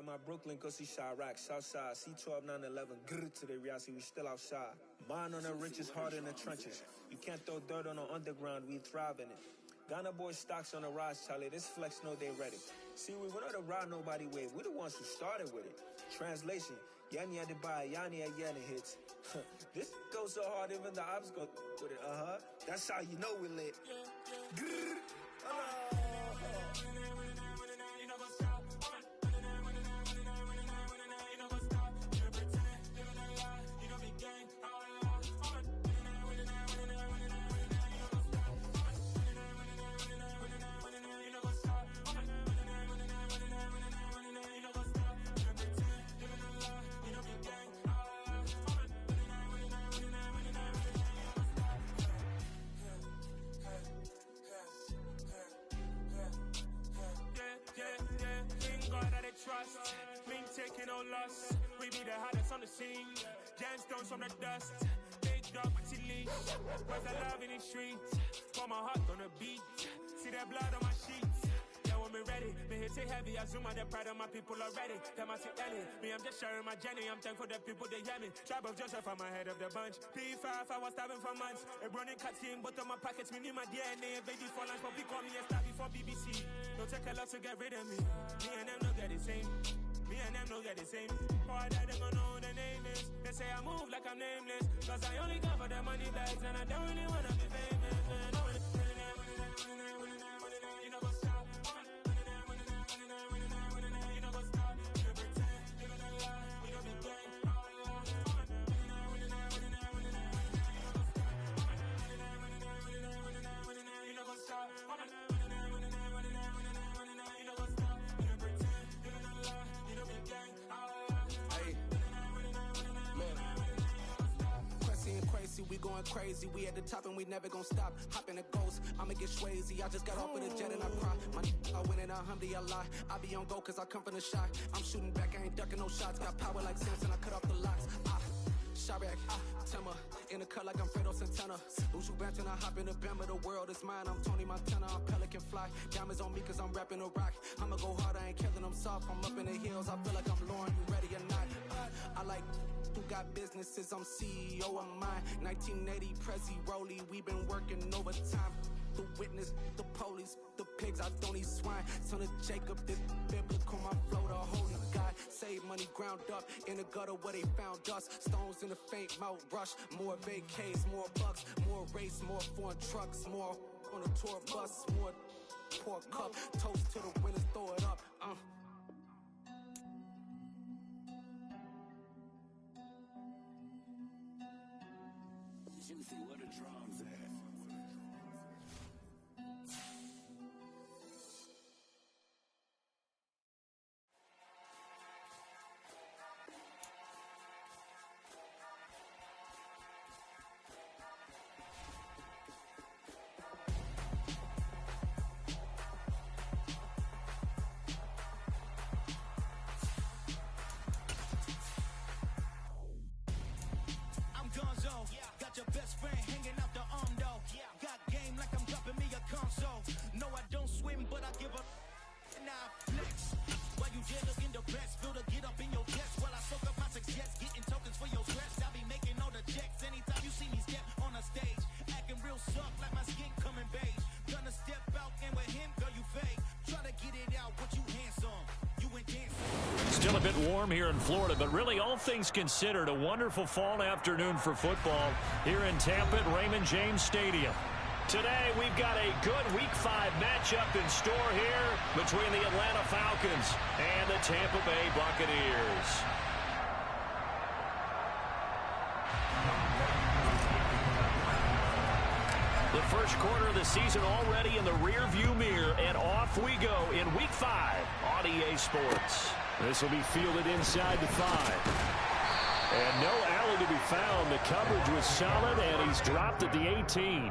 at my Brooklyn, go see Chirac, Southside, C12, 911, grrr to the reality, we still outside. Mine on the riches, hard in the trenches. You can't throw dirt on the underground, we thrive in it. Ghana boys stocks on the rise, Charlie, this flex know they ready. See, we went on the ride nobody with, we the ones who started with it. Translation, Yanni had to buy, Yanni had Yanni hits. This goes so hard, even the ops go with it, That's how you know we lit. Grrr. Trust, mean taking no loss. We be the hottest on the scene. Gemstones from the dust. Big dog, but leash. Where's the love in the streets? Pour my heart on the beat. See that blood on my sheets. Yeah, when me ready, me hit it heavy. I zoom out the pride of my people already. Them I see Ellie. Me, I'm just sharing my journey. I'm thankful that people they hear me. Tribe of Joseph, I'm ahead of the bunch. P5, I was starving for months. A running cut team, but on my pockets, me need my DNA. Baby for lunch, but we call me a star before BBC. Don't take a lot to get rid of me. Me and them don't get the same. Me and them don't get the same. Boy, that they gonna know who the name is. They say I move like I'm nameless. Cause I only come for the money bags. And I don't really wanna be famous. You know what's up? You know what's up? You pretend, living a lie. We don't be gang. You know what's up? We going crazy, we at the top and we never gonna stop. Hop in a ghost, I'ma get swayzy. I just got off with a jet and I cry. My I win in a Humvee, I lie. I be on go cause I come from the shot. I'm shooting back, I ain't ducking no shots. Got power like Samson, I cut off the locks. Chirac, Timmer, in the cut like I'm Fredo Santana. Ushu Banton, I hop in the Bama, the world is mine. I'm Tony Montana, I'm Pelican Fly. Diamonds on me cause I'm rapping a rock. I'ma go hard, I ain't killing them soft. I'm up in the hills, I feel like I'm Lauren, you ready or not? I like who got businesses, I'm CEO of mine. 1980 Prezi Rolly, we been working overtime. The witness, the police, the pigs, I don't eat swine. Son of Jacob, this biblical, my flow, the holy God. Save money ground up in the gutter where they found us. Stones in the faint mouth rush. More vacays, more bucks, more race, more foreign trucks, more on a tour bus, more pour cup. Toast to the winners, throw it up. Juicy, where the drums at? Got your best friend hanging out the arm though. Got game like I'm dropping me a console. No, I don't swim, but I give a and I flex. While you dare look in the best, feel to get up in your chest. While I soak up my success, getting tokens for your stress. I be making all the checks anytime you see me step on a stage. Acting real soft like my skin coming beige. Gonna step out and with him, girl, you fake. Try to get it out, but you handsome. You ain't dancing. Still a bit warm here in Florida, but really all things considered, a wonderful fall afternoon for football here in Tampa at Raymond James Stadium. Today we've got a good Week 5 matchup in store here between the Atlanta Falcons and the Tampa Bay Buccaneers. The first quarter of the season already in the rearview mirror, and off we go in Week 5 on EA Sports. This will be fielded inside the 5. And no alley to be found. The coverage was solid, and he's dropped at the 18.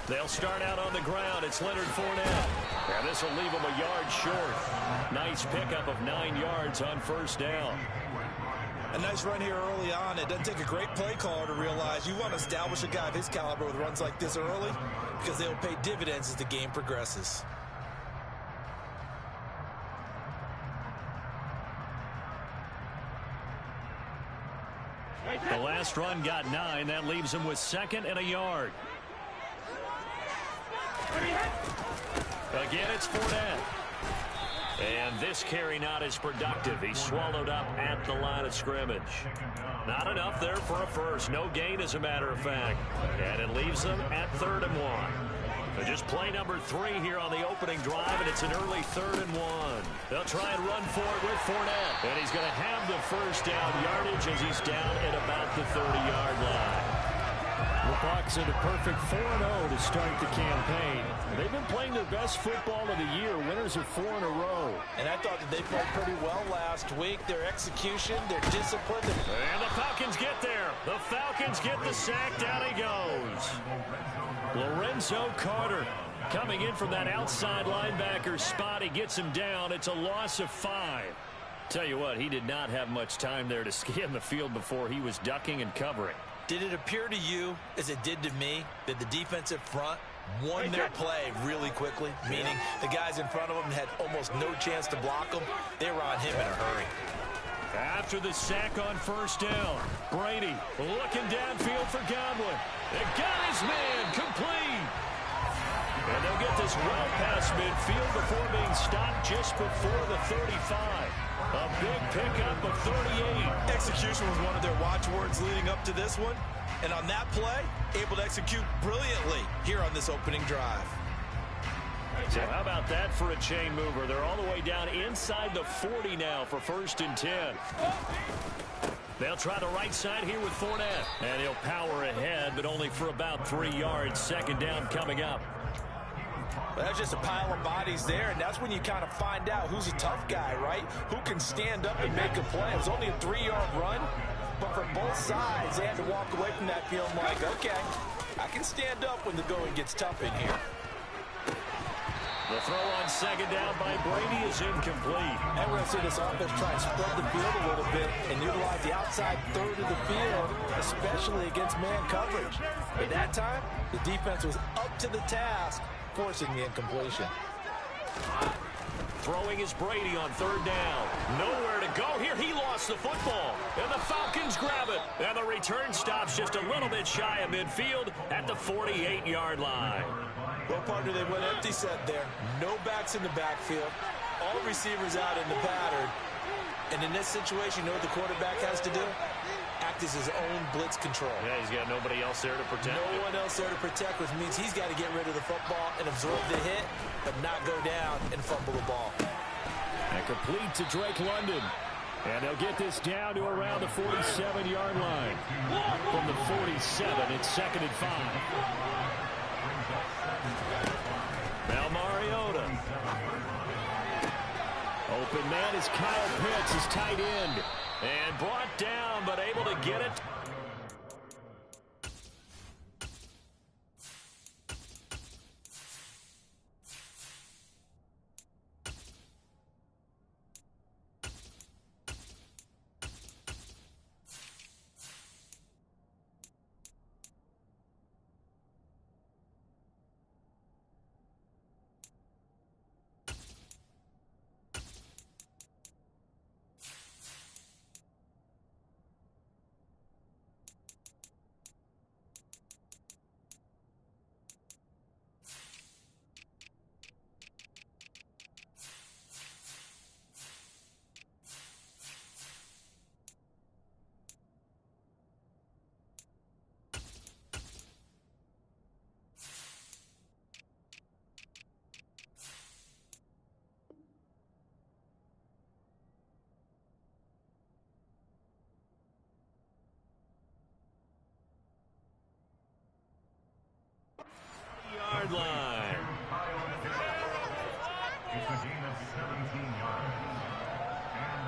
They'll start out on the ground. It's Leonard Fournette. And this will leave him a yard short. Nice pickup of 9 yards on first down. A nice run here early on. It doesn't take a great play caller to realize you want to establish a guy of his caliber with runs like this early because they'll pay dividends as the game progresses. The last run got 9. That leaves him with 2nd and a yard. Again, it's Fournette. And this carry not as productive. He's swallowed up at the line of scrimmage. Not enough there for a first. No gain, as a matter of fact. And it leaves them at 3rd and 1. So just play number 3 here on the opening drive, and it's an early 3rd and 1. They'll try and run for it with Fournette. And he's going to have the first down yardage as he's down at about the 30-yard line. The Bucs at a perfect 4-0 to start the campaign. They've been playing their best football of the year. Winners of 4 in a row. And I thought that they played pretty well last week. Their execution, their discipline. And the Falcons get there. The Falcons get the sack. Down he goes. Lorenzo Carter coming in from that outside linebacker spot. He gets him down. It's a loss of 5. Tell you what, he did not have much time there to scan the field before he was ducking and covering. Did it appear to you, as it did to me, that the defensive front won their play really quickly? Meaning the guys in front of them had almost no chance to block them. They were on him in a hurry. After the sack on first down, Brady looking downfield for Godwin. They got his man complete. And they'll get this well past midfield before being stopped just before the 35. A big pickup of 38. Execution was one of their watchwords leading up to this one. And on that play, able to execute brilliantly here on this opening drive. So how about that for a chain mover? They're all the way down inside the 40 now for 1st and 10. They'll try the right side here with Fournette. And he'll power ahead, but only for about 3 yards. 2nd down coming up. Well, that's just a pile of bodies there, and that's when you kind of find out who's a tough guy, right? Who can stand up and make a play. It was only a 3-yard run, but for both sides, they had to walk away from that feeling like, okay, I can stand up when the going gets tough in here. The throw on 2nd down by Brady is incomplete. And we're going to see this offense try and spread the field a little bit and utilize the outside 3rd of the field, especially against man coverage. But that time, the defense was up to the task, forcing the incompletion. Throwing is Brady on 3rd down. Nowhere to go here. He lost the football. And the Falcons grab it. And the return stops just a little bit shy of midfield at the 48-yard line. Well, partner, they went empty set there. No backs in the backfield. All receivers out in the pattern. And in this situation, you know what the quarterback has to do? Act as his own blitz control. Yeah, he's got nobody else there to protect. No one else there to protect, which means he's got to get rid of the football and absorb the hit, but not go down and fumble the ball. And complete to Drake London. And they'll get this down to around the 47-yard line. From the 47, it's 2nd and 5. Now Mariota. Open man is Kyle Pitts, his tight end. And brought down, but able to get it. Yard line. It's a gain of 17 yards. And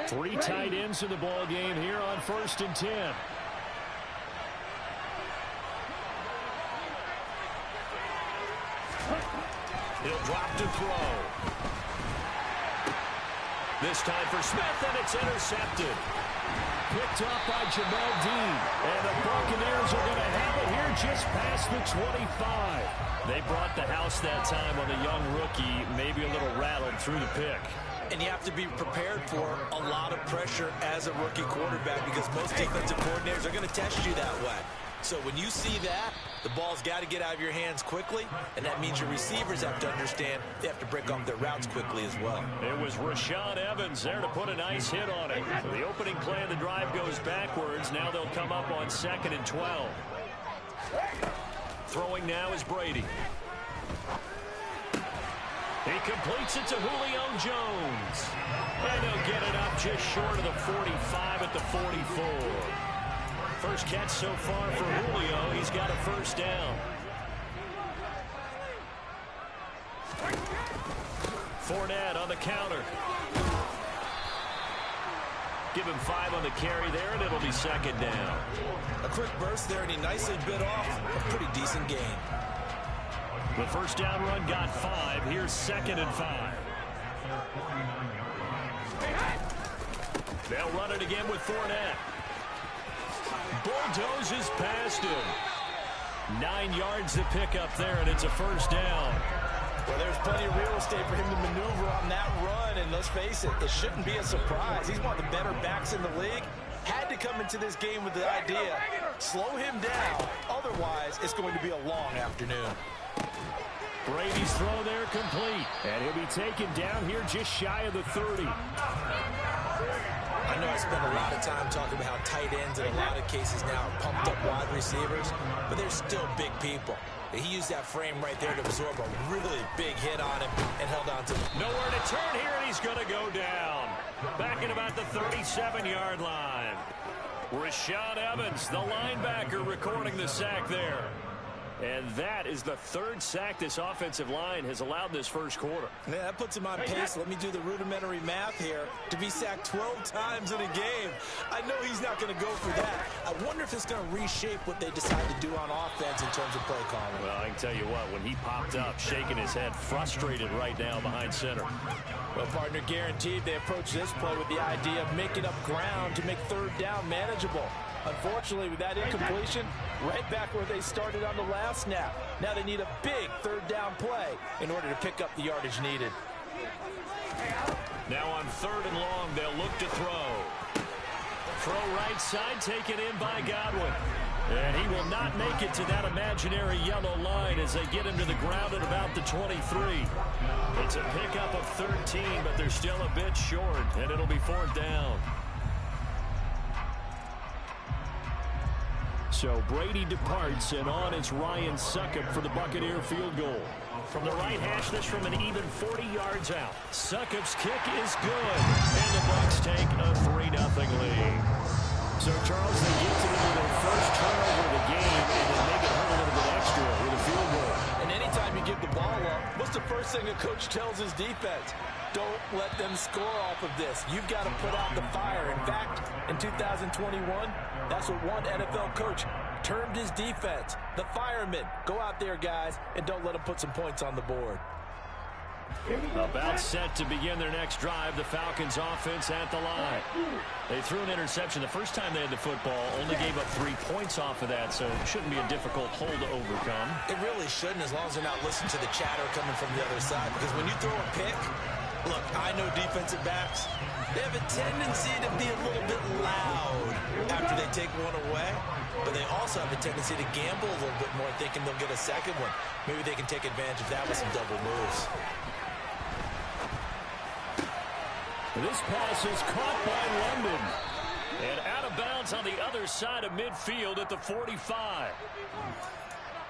Three tight ends in the ball game here on 1st and 10. He'll drop to throw. This time for Smith, and it's intercepted. Picked up by Jamel Dean. And the Buccaneers are going to have it here just past the 25. They brought the house that time on the young rookie, maybe a little rattled through the pick. And you have to be prepared for a lot of pressure as a rookie quarterback because most defensive coordinators are going to test you that way. So when you see that, the ball's got to get out of your hands quickly, and that means your receivers have to understand they have to break off their routes quickly as well. It was Rashaan Evans there to put a nice hit on it. So the opening play of the drive goes backwards. Now they'll come up on 2nd and 12. Throwing now is Brady. He completes it to Julio Jones. And he'll get it up just short of the 45 at the 44. First catch so far for Julio. He's got a first down. Fournette on the counter. Give him 5 on the carry there, and it'll be 2nd down. A quick burst there, and he nicely bit off a pretty decent gain. The first down run got 5. Here's 2nd and 5. They'll run it again with Fournette. Bulldozes past him. 9 yards to pick up there, and it's a first down. Well, there's plenty of real estate for him to maneuver on that run, and let's face it, it shouldn't be a surprise. He's one of the better backs in the league. Had to come into this game with the idea, slow him down, otherwise it's going to be a long afternoon. Brady's throw there complete, and he'll be taken down here just shy of the 30. I know I spend a lot of time talking about how tight ends in a lot of cases now are pumped up wide receivers, but they're still big people. He used that frame right there to absorb a really big hit on him and held on to him. Nowhere to turn here, and he's going to go down. Back at about the 37-yard line. Rashaan Evans, the linebacker, recording the sack there. And that is the 3rd sack this offensive line has allowed this first quarter. Yeah, that puts him on pace. Let me do the rudimentary math here. To be sacked 12 times in a game, I know he's not going to go for that. I wonder if it's going to reshape what they decide to do on offense in terms of play calling. Well, I can tell you what, when he popped up, shaking his head, frustrated right now behind center. Well, partner, guaranteed they approach this play with the idea of making up ground to make 3rd down manageable. Unfortunately, with that incompletion, right back where they started on the last snap. Now they need a big 3rd down play in order to pick up the yardage needed. Now on 3rd and long, they'll look to throw. Throw right side, taken in by Godwin. And he will not make it to that imaginary yellow line as they get him to the ground at about the 23. It's a pickup of 13, but they're still a bit short, and it'll be 4th down. So Brady departs, and on it's Ryan Succop for the Buccaneer field goal. From the right hash, this from an even 40 yards out. Succop's kick is good, and the Bucs take a 3-0 lead. So, Charles, they get to their first turnover of the game, and then make it hurt a little bit extra with a field goal. And anytime you give the ball up, what's the first thing a coach tells his defense? Don't let them score off of this. You've got to put out the fire. In fact, in 2021, that's what one NFL coach termed his defense. The firemen. Go out there, guys, and don't let them put some points on the board. About set to begin their next drive, the Falcons offense at the line. They threw an interception the first time they had the football, only gave up 3 points off of that, so it shouldn't be a difficult hole to overcome. It really shouldn't, as long as they're not listening to the chatter coming from the other side, because when you throw a pick, look, I know defensive backs, they have a tendency to be a little bit loud after they take one away, but they also have a tendency to gamble a little bit more, thinking they'll get a second one. Maybe they can take advantage of that with some double moves. This pass is caught by London. And out of bounds on the other side of midfield at the 45.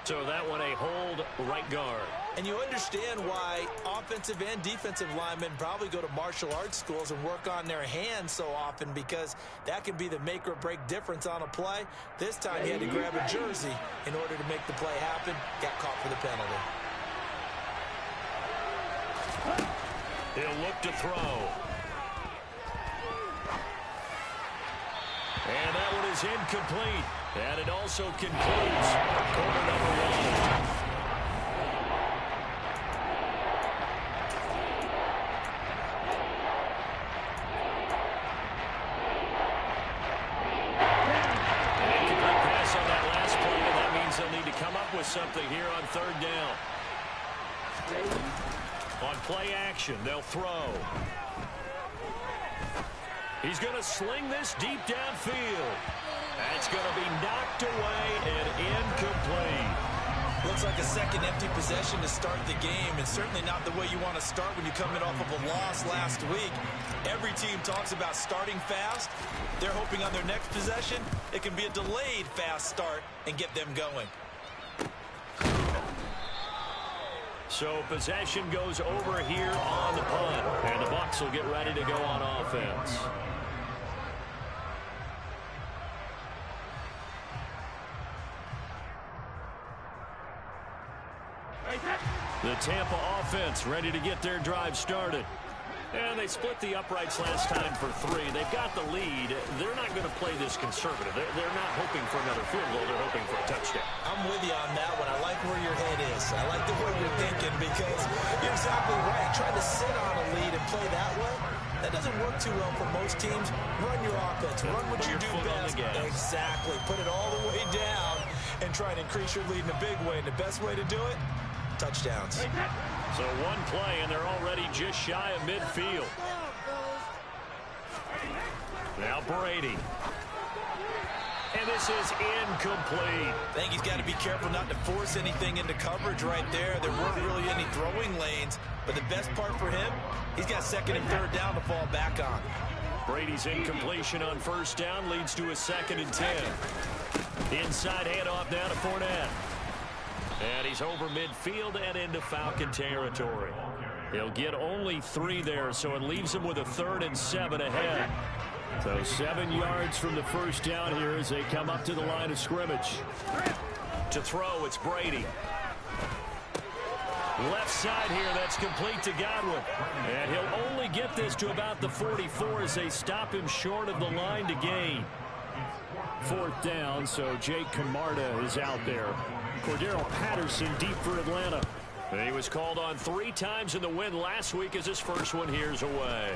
So that one a hold right guard. And you understand why offensive and defensive linemen probably go to martial arts schools and work on their hands so often, because that can be the make or break difference on a play. This time he had to grab a jersey in order to make the play happen. Got caught for the penalty. He'll look to throw. And that one is incomplete. And it also concludes quarter number one. An incomplete pass on that last play, and that means they'll need to come up with something here on third down. On play action, they'll throw. He's going to sling this deep downfield. That's going to be knocked away and incomplete. Looks like a second empty possession to start the game, and certainly not the way you want to start when you're coming off of a loss last week. Every team talks about starting fast. They're hoping on their next possession it can be a delayed fast start and get them going. So possession goes over here on the punt, and the Bucs will get ready to go on offense. The Tampa offense ready to get their drive started. And they split the uprights last time for 3. They've got the lead. They're not going to play this conservative. They're not hoping for another field goal. They're hoping for a touchdown. I'm with you on that one. I like where your head is. I like the way you're thinking, because you're exactly right. Trying to sit on a lead and play that way, that doesn't work too well for most teams. Run your offense. Run what you do best. Exactly. Put it all the way down and try and increase your lead in a big way. And the best way to do it, touchdowns. So one play, and they're already just shy of midfield. Now Brady. And this is incomplete. I think he's got to be careful not to force anything into coverage right there. There weren't really any throwing lanes. But the best part for him, he's got second and third down to fall back on. Brady's incompletion on first down leads to a 2nd and 10. Inside handoff now to Fournette. And he's over midfield and into Falcon territory. He'll get only 3 there, so it leaves him with a 3rd and 7 ahead. So 7 yards from the first down here as they come up to the line of scrimmage. To throw, it's Brady. Left side here, that's complete to Godwin. And he'll only get this to about the 44 as they stop him short of the line to gain. 4th down, so Jake Camarda is out there. Cordero Patterson deep for Atlanta. He was called on 3 times in the win last week as his first one here's away.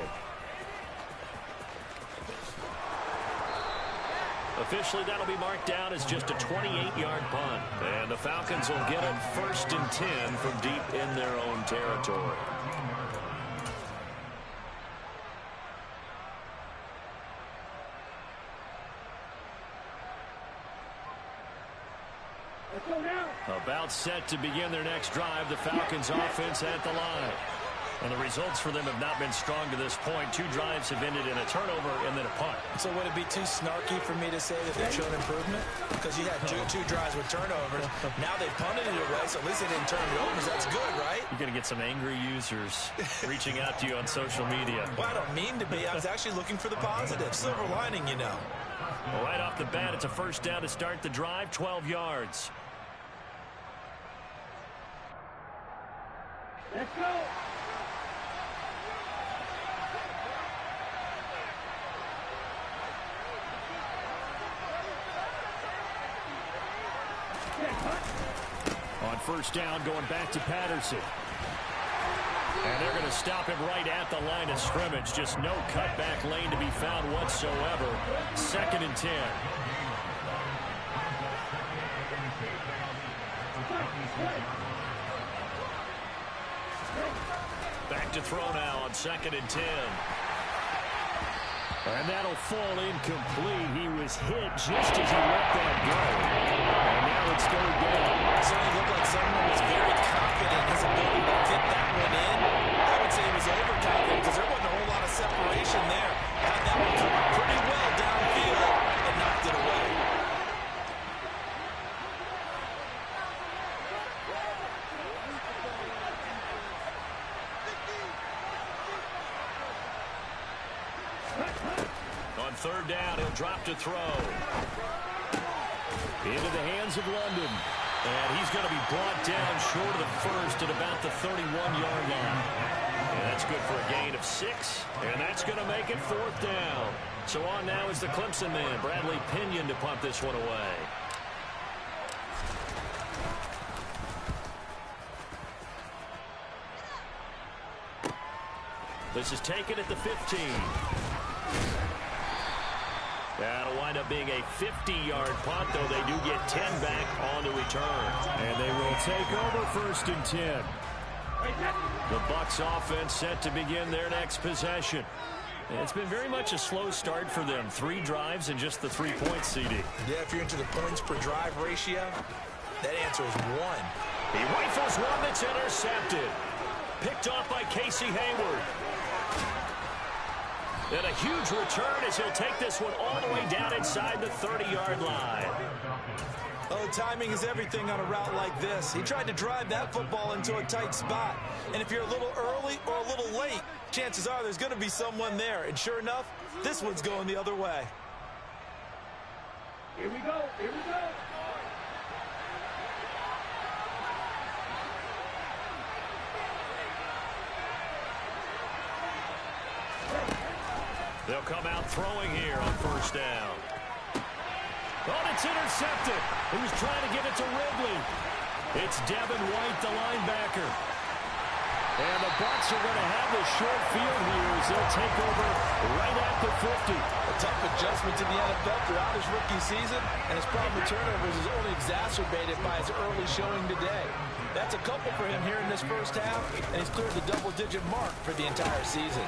Officially, that'll be marked down as just a 28-yard punt. And the Falcons will get it 1st and 10 from deep in their own territory. About set to begin their next drive, the Falcons offense at the line. And the results for them have not been strong to this point. 2 drives have ended in a turnover and then a punt. So would it be too snarky for me to say that they've shown improvement? Because you had two drives with turnovers. Now they've punted it away, so at least they didn't turn it over. That's good, right? You're going to get some angry users reaching out to you on social media. Well, I don't mean to be. I was actually looking for the positive. Silver lining, you know. Well, right off the bat, it's a first down to start the drive, 12 yards. Let's go. On first down, going back to Patterson. And they're going to stop him right at the line of scrimmage. Just no cutback lane to be found whatsoever. 2nd and 10. Back to throw now on 2nd and 10. And that'll fall incomplete. He was hit just as he let that go. And now it's going down. So he looked like someone was very confident in his ability to fit that one in. I would say he was overconfident because there wasn't a whole lot of separation there. Had that one come pretty well downfield and knocked it away. third down. He'll drop to throw. Into the hands of London. And he's going to be brought down short of the first at about the 31-yard line. And that's good for a gain of 6. And that's going to make it fourth down. So on now is the Clemson man, Bradley Pinion, to punt this one away. This is taken at the 15. That'll wind up being a 50-yard punt, though they do get 10 back on the return. And they will take over first and 10. The Bucs offense set to begin their next possession. And it's been very much a slow start for them. 3 drives and just the 3 points, CD. Yeah, if you're into the points per drive ratio, that answer is 1. He rifles one that's intercepted. Picked off by Casey Hayward. And a huge return as he'll take this one all the way down inside the 30-yard line. Oh, timing is everything on a route like this. He tried to drive that football into a tight spot. And if you're a little early or a little late, chances are there's going to be someone there. And sure enough, this one's going the other way. Here we go. Here we go. They'll come out throwing here on first down. Oh, it's intercepted. He was trying to give it to Ridley. It's Devin White, the linebacker. And the Bucs are going to have the short field here as they'll take over right at the 50. A tough adjustment to the NFL throughout his rookie season, and his problem with turnovers is only exacerbated by his early showing today. That's a couple for him here in this first half, and he's cleared the double-digit mark for the entire season.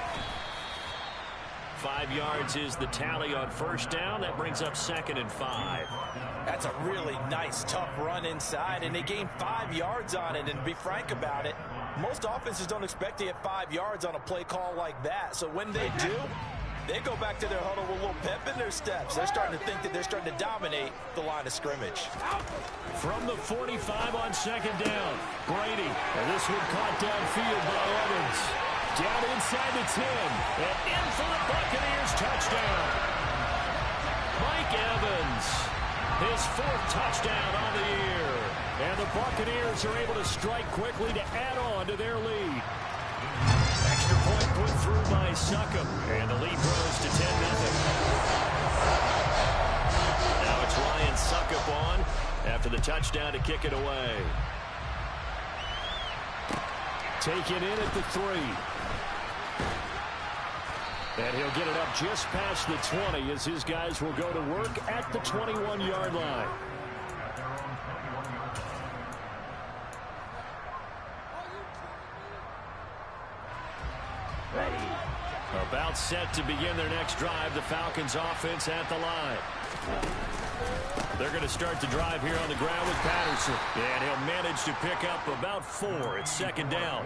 5 yards is the tally on first down. That brings up 2nd and 5. That's a really nice, tough run inside, and they gained 5 yards on it. And to be frank about it, most offenses don't expect to get 5 yards on a play call like that. So when they do, they go back to their huddle with a little pep in their steps. They're starting to think that they're starting to dominate the line of scrimmage. From the 45 on 2nd down, Brady. And this one caught downfield by Evans. Down inside the 10. And in for the Buccaneers touchdown. Mike Evans. His 4th touchdown on the year. And the Buccaneers are able to strike quickly to add on to their lead. Extra point put through by Succop. And the lead grows to 10-0. Now it's Ryan Succop on after the touchdown to kick it away. Taken in at the 3. And he'll get it up just past the 20 as his guys will go to work at the 21-yard line. About set to begin their next drive, the Falcons offense at the line. They're going to start the drive here on the ground with Patterson. And he'll manage to pick up about 4. It's 2nd down.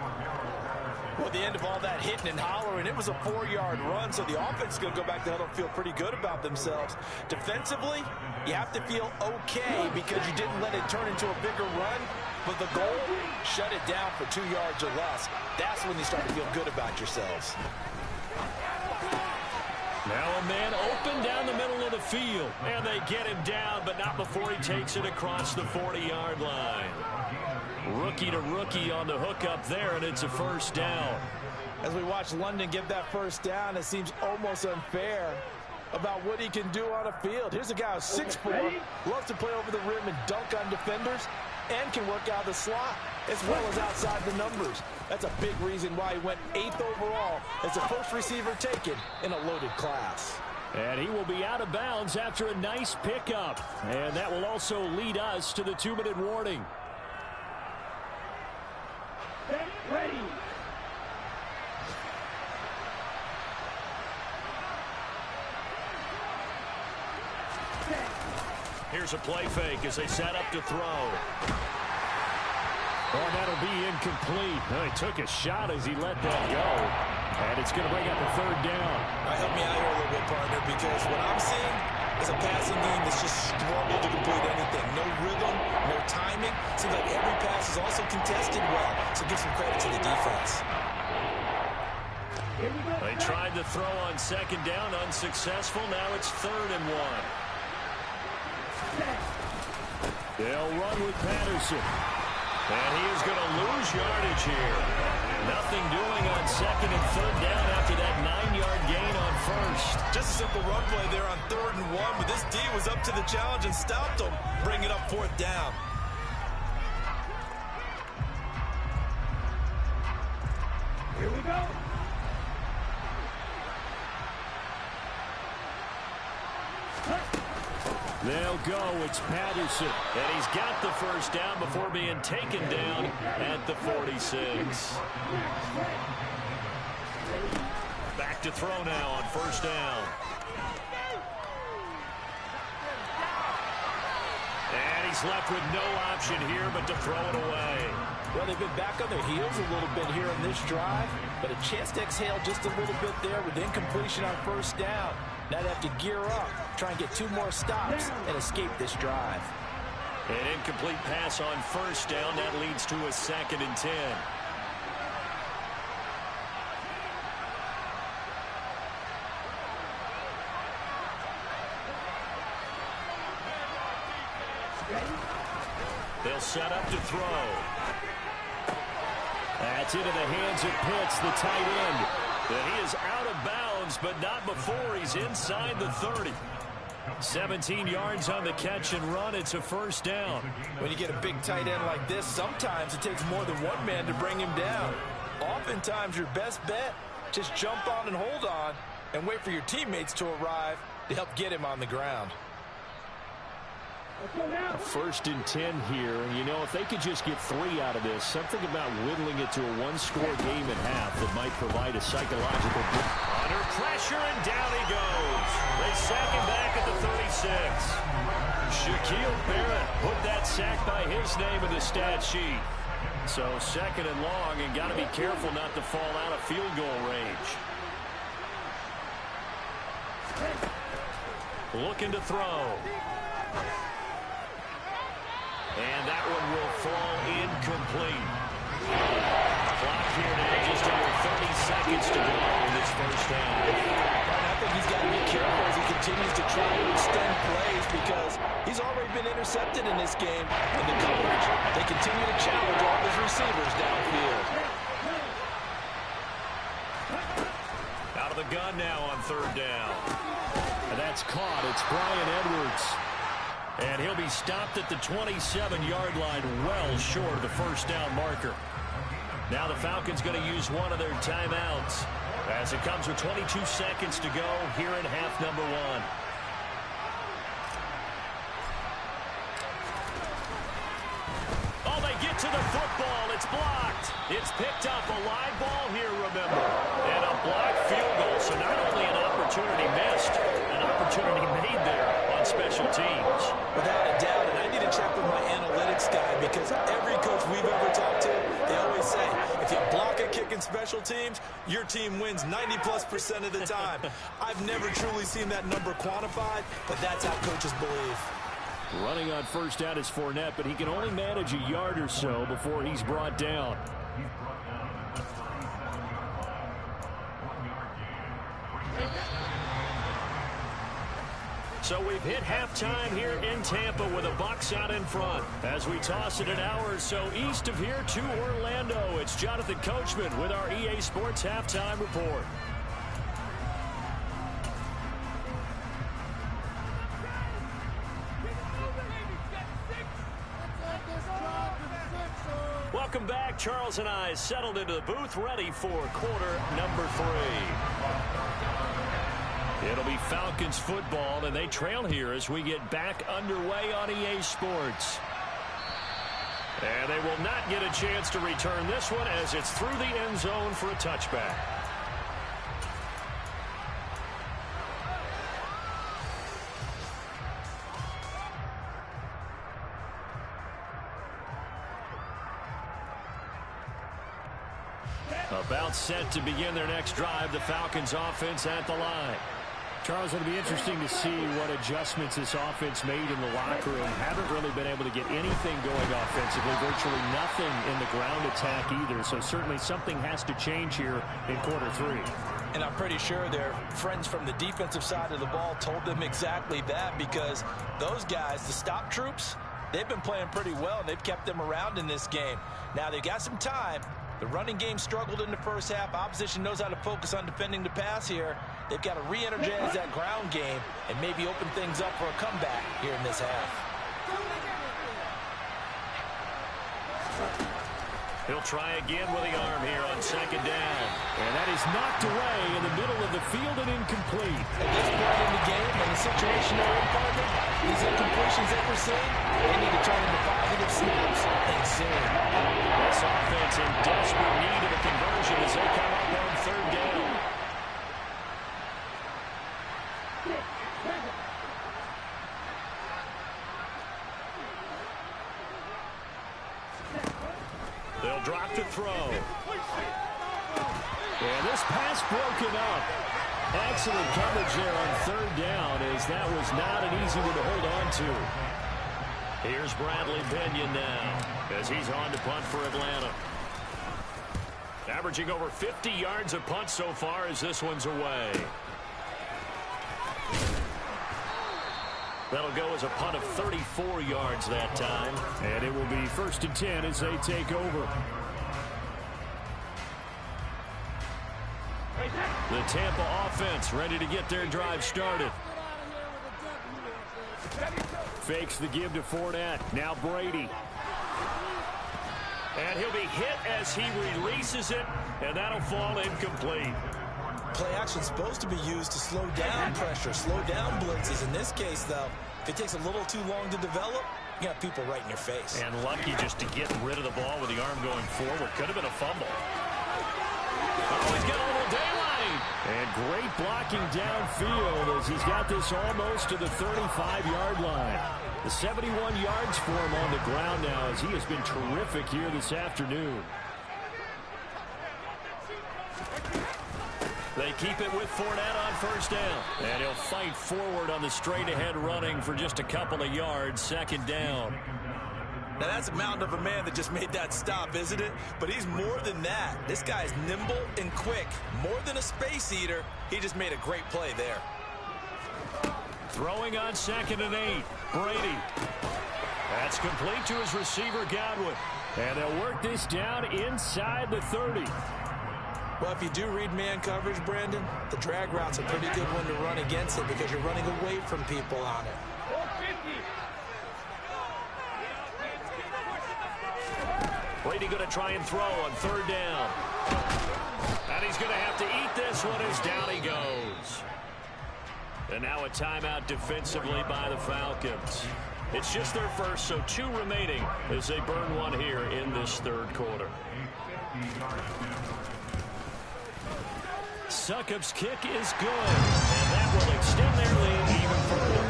Well, at the end of all that hitting and hollering, it was a 4-yard run, so the offense is going to go back to huddle and feel pretty good about themselves. Defensively, you have to feel okay because you didn't let it turn into a bigger run, but the goal, shut it down for 2 yards or less. That's when you start to feel good about yourselves. Now a man open down the middle of the field, and they get him down, but not before he takes it across the 40-yard line. Rookie to rookie on the hookup there, and it's a first down. As we watch London get that first down, it seems almost unfair about what he can do on a field. Here's a guy who's 6'4", loves to play over the rim and dunk on defenders, and can work out the slot as well as outside the numbers. That's a big reason why he went 8th overall as the first receiver taken in a loaded class. And he will be out of bounds after a nice pickup. And that will also lead us to the 2-minute warning. Ready. Here's a play fake as they set up to throw. Oh, that'll be incomplete. Oh, he took a shot as he let that go. And it's going to bring up a 3rd down. Help me out here a little bit, partner, because what I'm seeing is a passing game that's just struggled to complete anything. No rhythm, no timing. Seems like every pass is also contested well, so give some credit to the defense. They tried to throw on second down, unsuccessful. Now it's 3rd and 1. They'll run with Patterson. And he is going to lose yardage here. Nothing doing on 2nd and 3rd down after that 9-yard gain on 1st. Just a simple run play there on 3rd and 1, but this D was up to the challenge and stopped them. Bring it up 4th down. Here we go. They'll go. It's Patterson. And he's got the 1st down before being taken down at the 46. Back to throw now on 1st down. And he's left with no option here but to throw it away. Well, they've been back on their heels a little bit here in this drive, but a chance to exhale just a little bit there with incompletion on 1st down. Now they have to gear up, try and get 2 more stops, and escape this drive. An incomplete pass on 1st down. That leads to a 2nd and 10. They'll set up to throw. That's into the hands of Pitts, the tight end. And he is out of bounds, but not before he's inside the 30. 17 yards on the catch and run. It's a 1st down. When you get a big tight end like this, sometimes it takes more than one man to bring him down. Oftentimes, your best bet, just jump on and hold on and wait for your teammates to arrive to help get him on the ground. A 1st and 10 here. And, you know, if they could just get 3 out of this, something about whittling it to a 1-score game at half that might provide a psychological... Under pressure, and down he goes. They sack him back at the 36. Shaquille Barrett put that sack by his name in the stat sheet. So 2nd and long, and got to be careful not to fall out of field goal range. Looking to throw. And that one will fall incomplete. Clock here now, just under 30 seconds to go in this 1st down. I think he's got to be careful as he continues to try to extend plays because he's already been intercepted in this game. And the coverage, they continue to challenge all his receivers downfield. Out of the gun now on 3rd down. And that's caught. It's Brian Edwards. And he'll be stopped at the 27-yard line, well short of the 1st down marker. Now the Falcons going to use one of their timeouts as it comes with 22 seconds to go here in half number 1. Oh, they get to the football. It's blocked. It's picked up. A live ball here, remember. And a blocked field goal. So not only an opportunity missed, an opportunity made there on special teams. Without a doubt, and I need to check with my analytics guy because every coach we've ever talked to, they always say, if you block a kick in special teams, your team wins 90+% of the time. I've never truly seen that number quantified, but that's how coaches believe. Running on 1st down is Fournette, but he can only manage a yard or so before he's brought down. So we've hit halftime here in Tampa with the Bucs out in front. As we toss it an hour or so east of here to Orlando, it's Jonathan Coachman with our EA Sports Halftime Report. Welcome back. Charles and I settled into the booth ready for quarter number 3. It'll be Falcons football, and they trail here as we get back underway on EA Sports. And they will not get a chance to return this one as it's through the end zone for a touchback. About set to begin their next drive, the Falcons offense at the line. Charles, it'll be interesting to see what adjustments this offense made in the locker room. Haven't really been able to get anything going offensively, virtually nothing in the ground attack either. So certainly something has to change here in quarter 3. And I'm pretty sure their friends from the defensive side of the ball told them exactly that, because those guys, the stop troops, they've been playing pretty well. They've kept them around in this game. Now they've got some time. The running game struggled in the first half. Opposition knows how to focus on defending the pass here. They've got to re-energize that ground game and maybe open things up for a comeback here in this half. He'll try again with the arm here on second down. And that is knocked away in the middle of the field and incomplete. At this point in the game and the situation they're in, partner, these incompletions that we're seeing, they need to turn into positive snaps and soon. This offense in desperate need of a conversion as they come up on third down. They'll drop to throw. And this pass broken up. Excellent coverage there on third down, as that was not an easy one to hold on to. Here's Bradley Pinion now as he's on to punt for Atlanta. Averaging over 50 yards a punt so far as this one's away. That'll go as a punt of 34 yards that time. And it will be 1st and 10 as they take over. The Tampa offense ready to get their drive started. Fakes the give to Fournette. Now Brady. And he'll be hit as he releases it, and that'll fall incomplete. Play action supposed to be used to slow down pressure, slow down blitzes. In this case, though, if it takes a little too long to develop, you got people right in your face. And lucky just to get rid of the ball with the arm going forward. Could have been a fumble. Oh, he's got a little daylight. And great blocking downfield as he's got this almost to the 35-yard line. The 71 yards for him on the ground now as he has been terrific here this afternoon. They keep it with Fournette on first down. And he'll fight forward on the straight-ahead running for just a couple of yards, second down. Now, that's a mountain of a man that just made that stop, isn't it? But he's more than that. This guy's nimble and quick. More than a space eater, he just made a great play there. Throwing on 2nd and 8. Brady. That's complete to his receiver, Godwin. And they'll work this down inside the 30. Well, if you do read man coverage, Brandon, the drag route's a pretty good one to run against it because you're running away from people on it. Brady going to try and throw on third down. And he's going to have to eat this one as down he goes. And now a timeout defensively by the Falcons. It's just their first, so 2 remaining as they burn one here in this third quarter. Succop's kick is good, and that will extend their lead even further.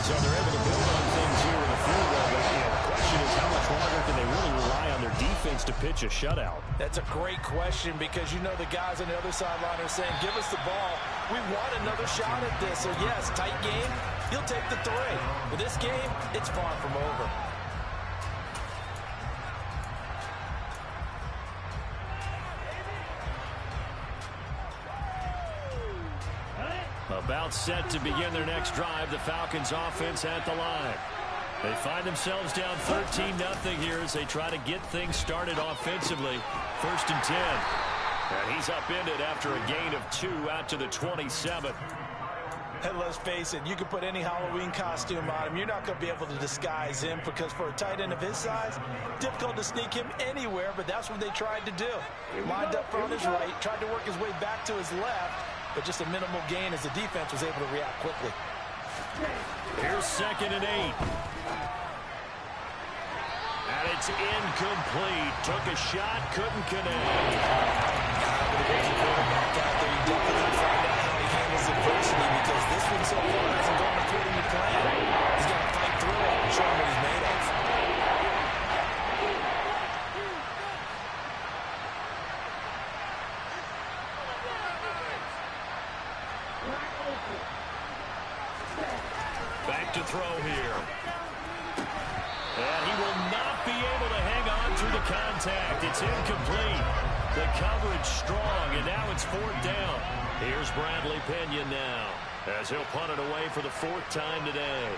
So they're able to build on things here with a field goal. But the question is, how much longer can they really rely on their defense to pitch a shutout? That's a great question because you know the guys on the other sideline are saying, give us the ball. We want another shot at this. So, yes, tight game, you'll take the 3. But this game, it's far from over. About set to begin their next drive, the Falcons offense at the line. They find themselves down 13-0 here as they try to get things started offensively. 1st and 10. And he's upended after a gain of 2 out to the 27. And let's face it, you can put any Halloween costume on him. You're not going to be able to disguise him because for a tight end of his size, difficult to sneak him anywhere, but that's what they tried to do. Lined up on his right, tried to work his way back to his left, but just a minimal gain as the defense was able to react quickly. Here's 2nd and 8. And it's incomplete. Took a shot, couldn't connect. You definitely find out how he handles adversity because this one so far hasn't gone according to plan. He's got to fight through it and show him what he's made of. Back to throw here. And he will not be able to hang on through the contact. It's incomplete. The coverage strong, and now it's 4th down. Here's Bradley Pinion now, as he'll punt it away for the 4th time today.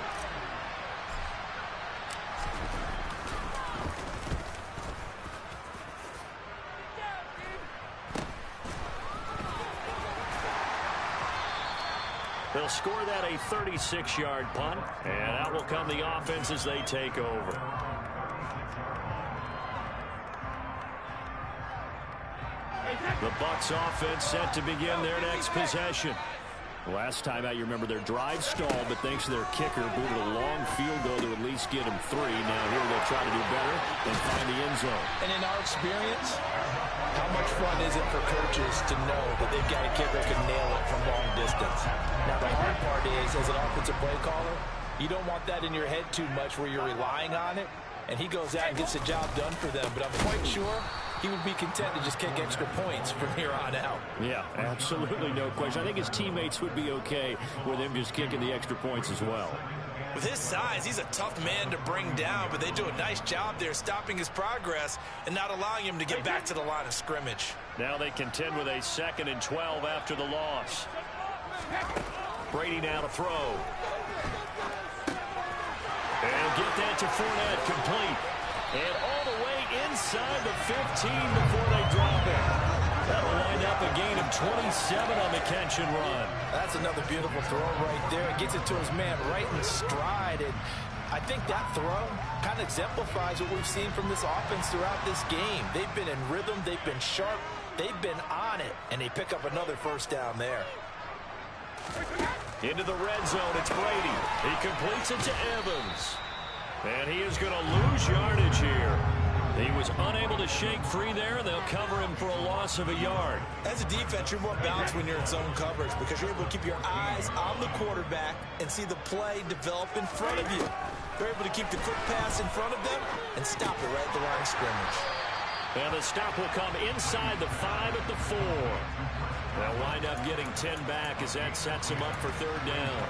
They'll score that a 36-yard punt, and out will come the offense as they take over. The Bucs offense set to begin their next possession. Last time out, you remember their drive stalled, but thanks to their kicker, booted a long field goal to at least get them 3. Now here they'll try to do better and find the end zone. And in our experience, how much fun is it for coaches to know that they've got a kicker who can nail it from long distance? Now, the hard part is, as an offensive play caller, you don't want that in your head too much where you're relying on it, and he goes out and gets the job done for them. But I'm quite sure he would be content to just kick extra points from here on out. Yeah, absolutely no question. I think his teammates would be okay with him just kicking the extra points as well. With his size, he's a tough man to bring down, but they do a nice job there stopping his progress and not allowing him to get back to the line of scrimmage. Now they contend with a 2nd and 12 after the loss. Brady now to throw. And get that to Fournette, complete. And all the way inside the 15 before they drop it. That'll wind up a gain of 27 on the catch and run. That's another beautiful throw right there. It gets it to his man right in stride. And I think that throw kind of exemplifies what we've seen from this offense throughout this game. They've been in rhythm. They've been sharp. They've been on it. And they pick up another 1st down there. Into the red zone, it's Brady. He completes it to Evans. And he is going to lose yardage here. He was unable to shake free there. They'll cover him for a loss of a yard. As a defense, you're more balanced when you're in zone coverage because you're able to keep your eyes on the quarterback and see the play develop in front of you. They're able to keep the quick pass in front of them and stop it right at the line of scrimmage. And the stop will come inside the 5 at the 4. They'll wind up getting 10 back as that sets him up for 3rd down.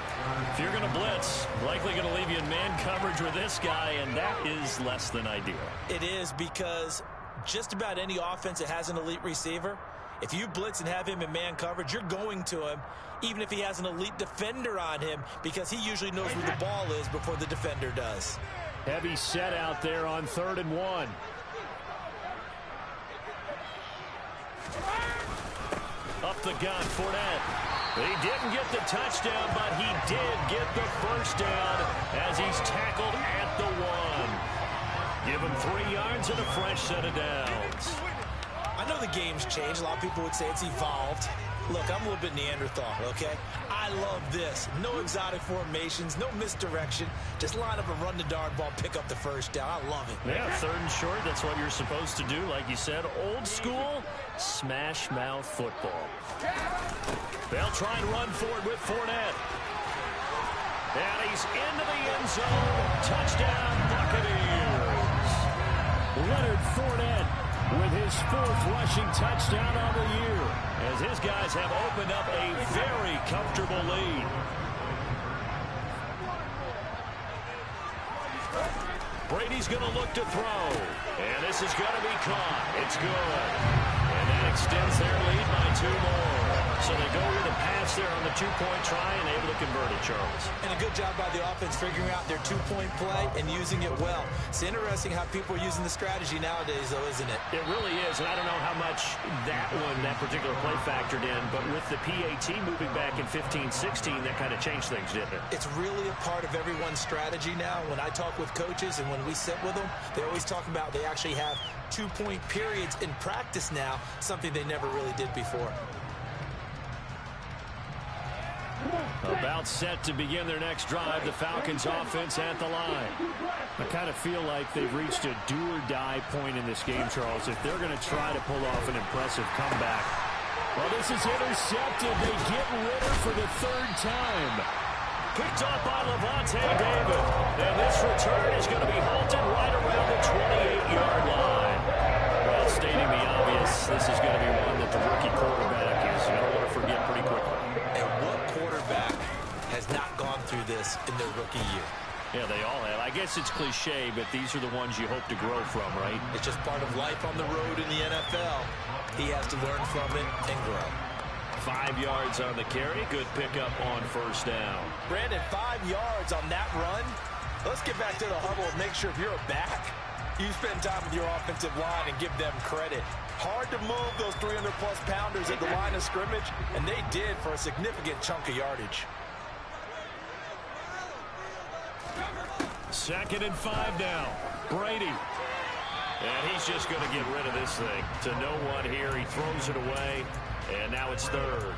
If you're going to blitz, likely going to leave you in man coverage with this guy, and that is less than ideal. It is, because just about any offense that has an elite receiver, if you blitz and have him in man coverage, you're going to him, even if he has an elite defender on him, because he usually knows where the ball is before the defender does. Heavy set out there on 3rd and 1. Up the gun, Fournette. He didn't get the touchdown, but he did get the 1st down as he's tackled at the 1. Give him 3 yards and a fresh set of downs. I know the game's changed. A lot of people would say it's evolved. Look, I'm a little bit Neanderthal, okay? I love this. No exotic formations, no misdirection. Just line up and run the darn ball, pick up the 1st down. I love it. Yeah, 3rd and short, that's what you're supposed to do. Like you said, old school, smash mouth football. They'll try and run forward with Fournette. And he's into the end zone. Touchdown, Buccaneers. Leonard Fournette with his 4th rushing touchdown on the year, as his guys have opened up a very comfortable lead. Brady's going to look to throw, and this is going to be caught. It's good. And that extends their lead by 2 more. So they go with a pass there on the 2-point try and able to convert it, Charles. And a good job by the offense figuring out their 2-point play and using it well. It's interesting how people are using the strategy nowadays, though, isn't it? It really is, and I don't know how much that particular play factored in, but with the PAT moving back in 15-16, that kind of changed things, didn't it? It's really a part of everyone's strategy now. When I talk with coaches and when we sit with them, they always talk about they actually have 2-point periods in practice now, something they never really did before. About set to begin their next drive, the Falcons offense at the line. I kind of feel like they've reached a do-or-die point in this game, Charles. If they're going to try to pull off an impressive comeback. Well, this is intercepted. They get Ritter for the 3rd time. Picked up by Levante David. And this return is going to be halted right around the 28-yard line. Well, stating the obvious, this is going to be one that the rookie quarterback is going to want to forget pretty quickly. And what quarterback success in their rookie year. Yeah, they all have. I guess it's cliche, but these are the ones you hope to grow from, right? It's just part of life on the road in the NFL. He has to learn from it and grow. 5 yards on the carry. Good pickup on first down. Brandon, 5 yards on that run. Let's get back to the huddle and make sure if you're a back, you spend time with your offensive line and give them credit. Hard to move those 300-plus pounders at the line of scrimmage, and they did for a significant chunk of yardage. 2nd and 5 now. Brady. And he's just going to get rid of this thing. To no one here. He throws it away, and now it's 3rd.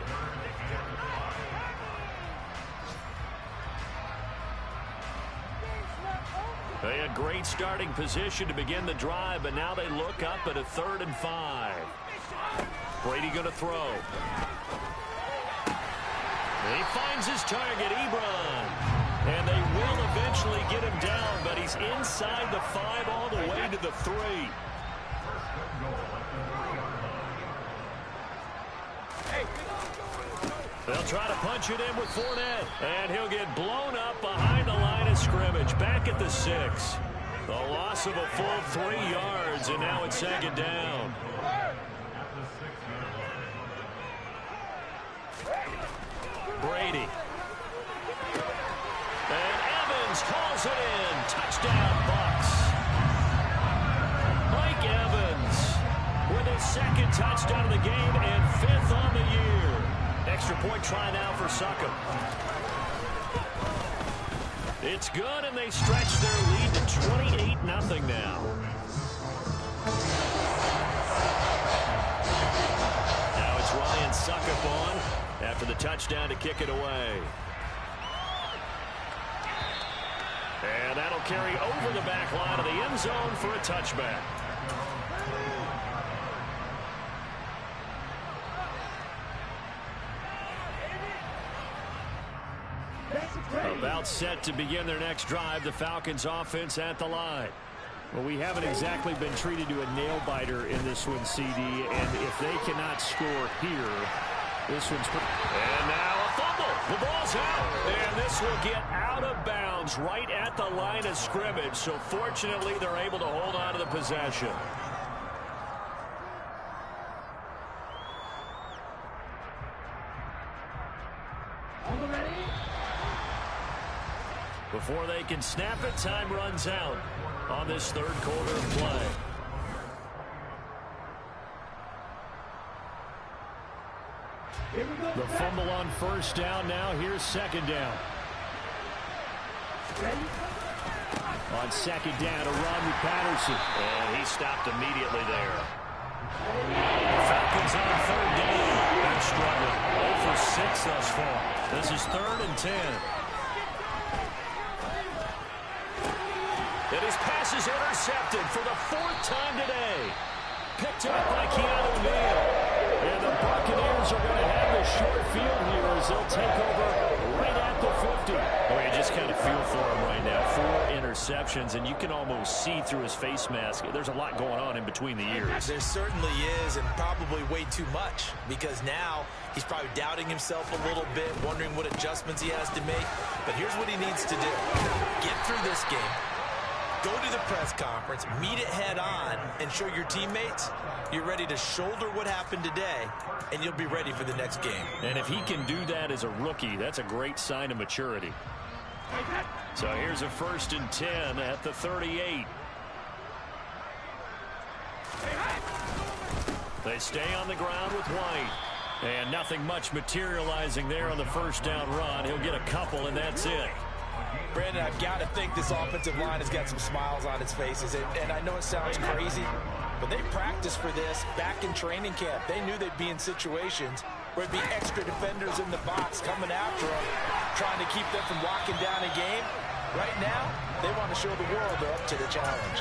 They had great starting position to begin the drive, but now they look up at a 3rd and 5. Brady going to throw. And he finds his target, Ebron. And they will eventually get him down, but he's inside the 5 all the way to the 3. They'll try to punch it in with Fournette. And he'll get blown up behind the line of scrimmage. Back at the 6. The loss of a full 3 yards, and now it's 2nd down. Brady. And Evans calls it in. Touchdown, Bucs. Mike Evans with his 2nd touchdown of the game and 5th on the year. Extra point try now for Succop. It's good, and they stretch their lead to 28-0 now. Now it's Ryan Succop on after the touchdown to kick it away. And that'll carry over the back line of the end zone for a touchback. About set to begin their next drive, the Falcons offense at the line. Well, we haven't exactly been treated to a nail-biter in this one, CD, and if they cannot score here, this one's... And now a fumble. The ball's out, and this will get out of bounds right at the line of scrimmage, so fortunately they're able to hold on to the possession. Before they can snap it, time runs out on this 3rd quarter of play. The fumble on first down now. Here's 2nd down. On 2nd down, a run with Patterson. And he stopped immediately there. The Falcons on 3rd down. They're struggling. 0 for 6 thus far. This is 3rd and 10. And his pass is intercepted for the 4th time today. Picked up by Keanu Neal. And the Buccaneers are going to have the short field here as they'll take over right at the 50. Oh, you just kind of feel for him right now. 4 interceptions, and you can almost see through his face mask. There's a lot going on in between the ears. There certainly is, and probably way too much, because now he's probably doubting himself a little bit, wondering what adjustments he has to make. But here's what he needs to do. Get through this game. Go to the press conference, meet it head on, and show your teammates you're ready to shoulder what happened today, and you'll be ready for the next game. And if he can do that as a rookie, that's a great sign of maturity. So here's a 1st and 10 at the 38. They stay on the ground with White. And nothing much materializing there on the first down run. He'll get a couple, and that's it. Brandon, I've got to think this offensive line has got some smiles on its faces. And I know it sounds crazy, but they practiced for this back in training camp. They knew they'd be in situations where it'd be extra defenders in the box coming after them, trying to keep them from locking down a game. Right now, they want to show the world they're up to the challenge.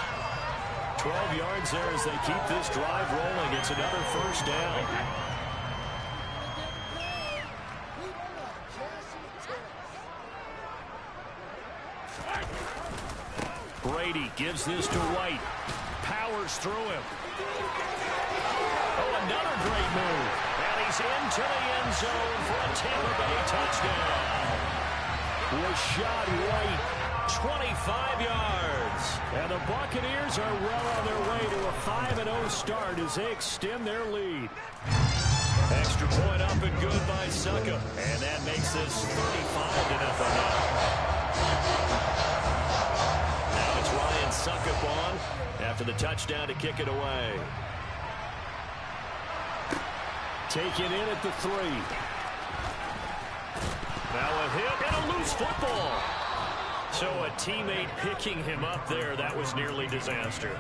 12 yards there as they keep this drive rolling. It's another first down. Brady gives this to White. Powers through him. Oh, another great move. And he's into the end zone for a Tampa Bay touchdown. was shot right, 25 yards. And the Buccaneers are well on their way to a 5-0 start as they extend their lead. Extra point up and good by Succa. And that makes this 35-0 now. Now it's Ryan Suckup on after the touchdown to kick it away. Taken in at the 3. Now a hit and a loose football. So a teammate picking him up there, that was nearly disaster.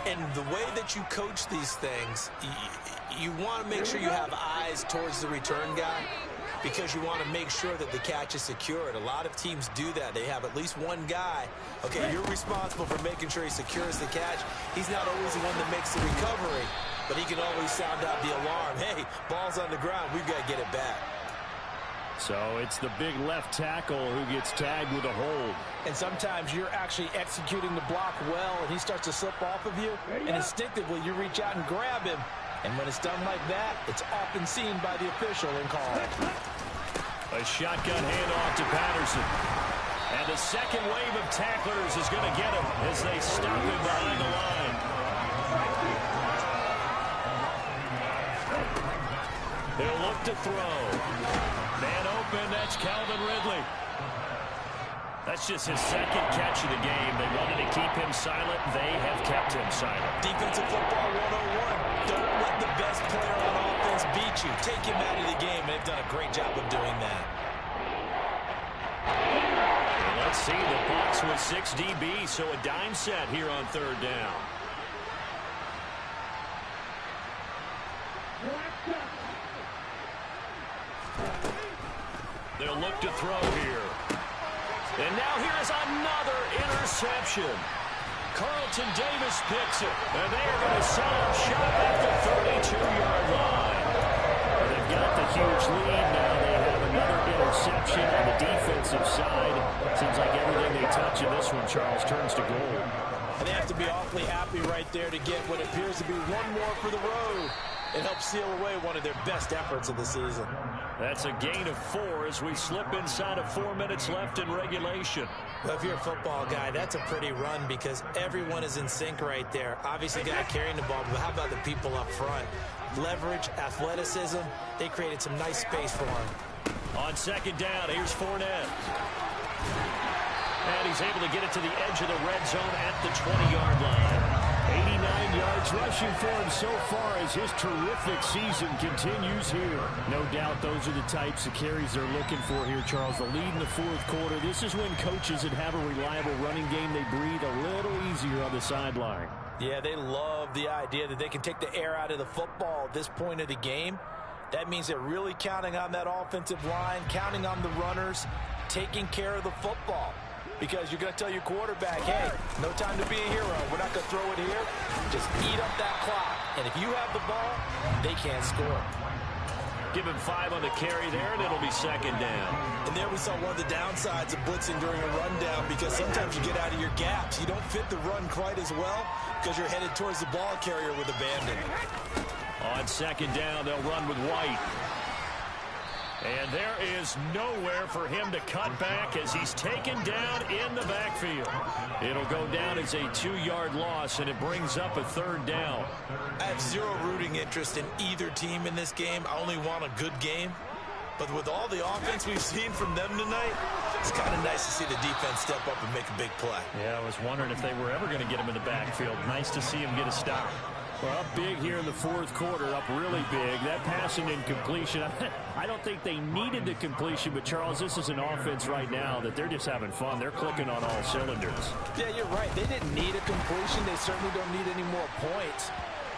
And the way that you coach these things, you want to make sure you have eyes towards the return guy because you want to make sure that the catch is secured. A lot of teams do that. They have at least one guy. Okay, you're responsible for making sure he secures the catch. He's not always the one that makes the recovery, but he can always sound out the alarm. Hey, ball's on the ground. We've got to get it back. So it's the big left tackle who gets tagged with a hold. And sometimes you're actually executing the block well, and he starts to slip off of you, and instinctively you reach out and grab him. And when it's done like that, it's often seen by the official and called. A shotgun handoff to Patterson. And the second wave of tacklers is going to get him as they stop him behind the line. He'll look to throw. Man open, that's Calvin Ridley. That's just his second catch of the game. They wanted to keep him silent. They have kept him silent. Defensive football 101. Don't let the best player on offense beat you. Take him out of the game, and they've done a great job of doing that. And let's see, the box with 6 DBs, so a dime set here on 3rd down. They'll look to throw here. And now here's another interception. Carlton Davis picks it. And they are going to set up shop at the 32-yard line. Well, they've got the huge lead now. They have another interception on the defensive side. Seems like everything they touch in this one, Charles, turns to gold. And they have to be awfully happy right there to get what appears to be one more for the road. It helps seal away one of their best efforts of the season. That's a gain of 4 as we slip inside of 4 minutes left in regulation. Well, if you're a football guy, that's a pretty run because everyone is in sync right there. Obviously, the guy carrying the ball, but how about the people up front? Leverage, athleticism, they created some nice space for him. On 2nd down, here's Fournette. And he's able to get it to the edge of the red zone at the 20-yard line. 89 yards rushing for him so far as his terrific season continues here. No doubt those are the types of carries they're looking for here, Charles. The lead in the 4th quarter. This is when coaches that have a reliable running game, they breathe a little easier on the sideline. Yeah, they love the idea that they can take the air out of the football at this point of the game. That means they're really counting on that offensive line, counting on the runners, taking care of the football. Because you're going to tell your quarterback, hey, no time to be a hero. We're not going to throw it here. Just eat up that clock. And if you have the ball, they can't score. Give him 5 on the carry there, and it'll be 2nd down. And there we saw one of the downsides of blitzing during a rundown because sometimes you get out of your gaps. You don't fit the run quite as well because you're headed towards the ball carrier with abandon. On 2nd down, they'll run with White. And there is nowhere for him to cut back as he's taken down in the backfield. It'll go down as a 2-yard loss, and it brings up a 3rd down. I have zero rooting interest in either team in this game. I only want a good game. But with all the offense we've seen from them tonight, it's kind of nice to see the defense step up and make a big play. Yeah, I was wondering if they were ever going to get him in the backfield. Nice to see him get a stop. Well, up big here in the 4th quarter, up really big. That passing incompletion, I don't think they needed the completion, but Charles, this is an offense right now that they're just having fun. They're clicking on all cylinders. Yeah, you're right. They didn't need a completion. They certainly don't need any more points,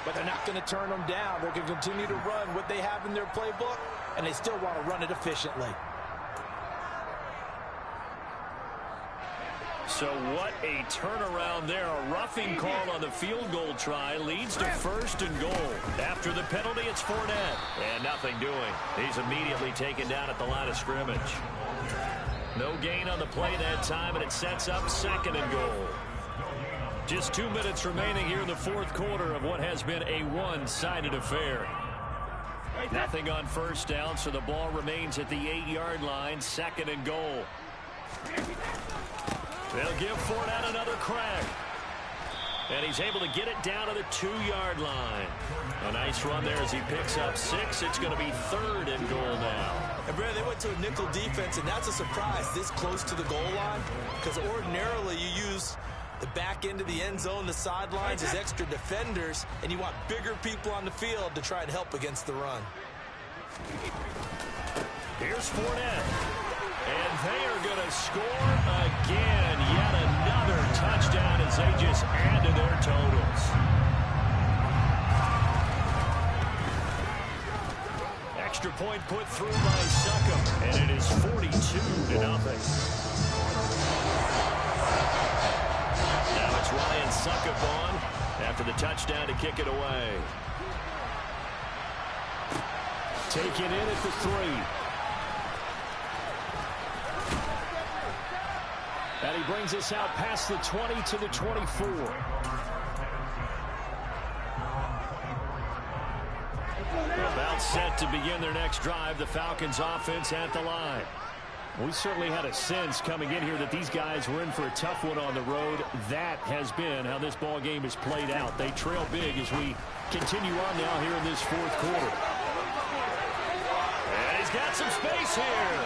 but they're not going to turn them down. They're going to continue to run what they have in their playbook, and they still want to run it efficiently. So what a turnaround there. A roughing call on the field goal try leads to 1st and goal. After the penalty, it's Fournette. And nothing doing. He's immediately taken down at the line of scrimmage. No gain on the play that time, and it sets up 2nd and goal. Just 2 minutes remaining here in the 4th quarter of what has been a one-sided affair. Nothing on 1st down, so the ball remains at the 8-yard line, 2nd and goal. They'll give Fournette another crack. And he's able to get it down to the 2-yard line. A nice run there as he picks up 6. It's going to be 3rd and goal now. And Brad, they went to a nickel defense, and that's a surprise this close to the goal line, because ordinarily you use the back end of the end zone, the sidelines as extra defenders, and you want bigger people on the field to try and help against the run. Here's Fournette. And they are going to score again. Yet another touchdown as they just add to their totals. Extra point put through by Succop, and it is 42-0. Now it's Ryan Succop on after the touchdown to kick it away. Taken in at the 3. And he brings us out past the 20 to the 24. About set to begin their next drive. The Falcons offense at the line. We certainly had a sense coming in here that these guys were in for a tough one on the road. That has been how this ball game is played out. They trail big as we continue on now here in this 4th quarter. And he's got some space here.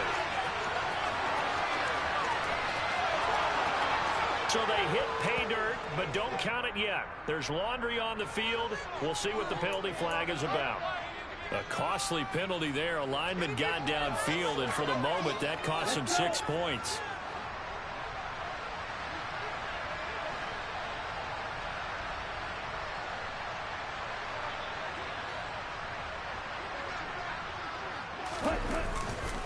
So they hit pay dirt, but don't count it yet. There's laundry on the field. We'll see what the penalty flag is about. A costly penalty there. A lineman got downfield, and for the moment, that cost him 6 points.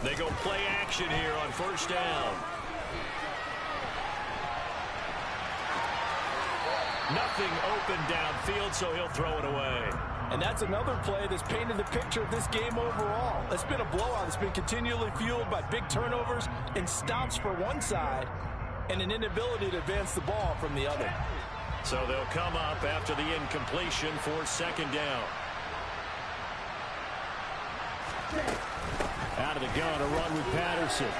They go play action here on 1st down. Nothing open downfield, so he'll throw it away. And that's another play that's painted the picture of this game overall. It's been a blowout. It's been continually fueled by big turnovers and stops for one side and an inability to advance the ball from the other. So they'll come up after the incompletion for 2nd down. Out of the gun, a run with Patterson.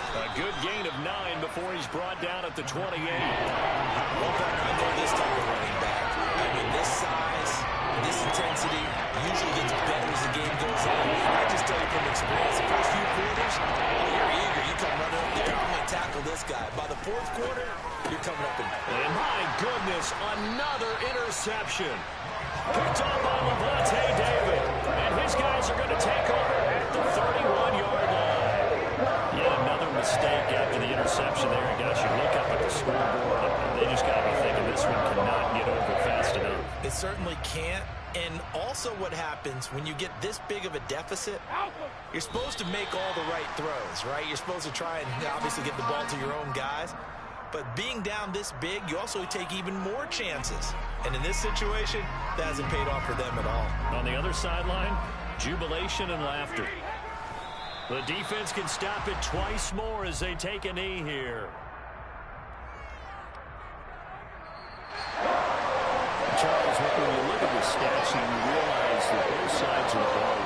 A good gain of 9 before he's brought down at the 28. Well, I know this type of running back. I mean, this size, this intensity usually gets better as the game goes on. I just tell you from experience, the first few quarters, you're eager. You come running up there, I'm going to tackle this guy. By the 4th quarter, you're coming up and my goodness, another interception. Picked up by Levante David. And his guys are going to take over at the 31-yard line. Yet another mistake after the interception there. And gosh, you look up at the scoreboard, they just got to be thinking this one cannot get over fast enough. It certainly can't. And also what happens when you get this big of a deficit, you're supposed to make all the right throws, right? You're supposed to try and obviously get the ball to your own guys. But being down this big, you also take even more chances. And in this situation, that hasn't paid off for them at all. On the other sideline, jubilation and laughter. The defense can stop it twice more as they take a knee here. Charles, when you look at the stats, you realize that both sides of the ball